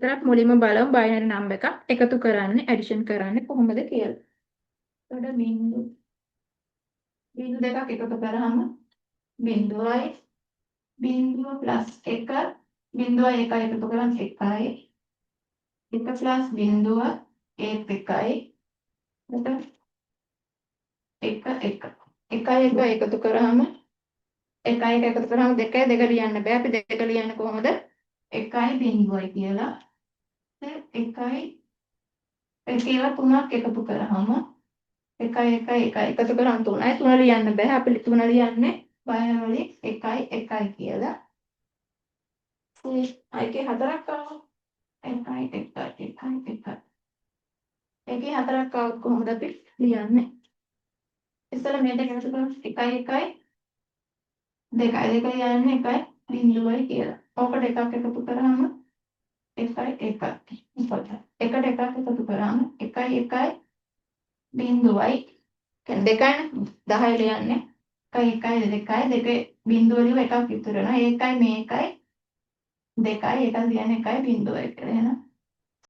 එතනත් මුලින්ම බලමු බයිනරි නම්බර් එකක් එකතු කරන්නේ ඇඩිෂන් කරන්නේ කොහොමද කියලා. එතකොට බිංදු දෙකක් එකතු කරාම බිංදුවයි බිංදුව ප්ලස් 1 බිංදුවයි 1යි එකතු කරාම 1යි 1 ප්ලස් බිංදුව ඒත් 1යි එතකොට 1 1 1යි 1 එකතු කරාම 1යි 1 එකතු කරාම 2යි 2 ලියන්න බෑ අපි 2 ලියන්නේ කොහොමද 1යි බිංදුවයි කියලා දැන් 1යි ඒකේවා තුනක් එකතු කරාම 1යි 1යි 1යි එකතු කරාම 3යි 3 ලියන්න බෑ අපි 3 ලියන්නේ බයිනරි 1යි 1යි කියලා ඒකේ හතරක් ආවා 1යි 1යි 1යි 1යි ඒකේ හතරක් ආවොත් කොහොමද අපි ලියන්නේ ඉස්සෙල්ලා මේ දෙක එකතු කරමු 1යි 1යි 2යි 2 ලියන්නේ 1යි බිංදුවයි කියලා ඕකට එකක් එකතු කරාම 1යි 1යි මොකද එකට එකක් එකතු කරාම 1යි 1යි බිංදුවයි කියන්නේ 2යි 10යි ලියන්නේ 1යි 1යි 2යි 2 බිංදුව ලියුව එකක් ඉතුරු වෙනවා ඒකයි මේකයි 2යි 1 ලියන්නේ 1යි බිංදුවයි කියලා එහෙනම්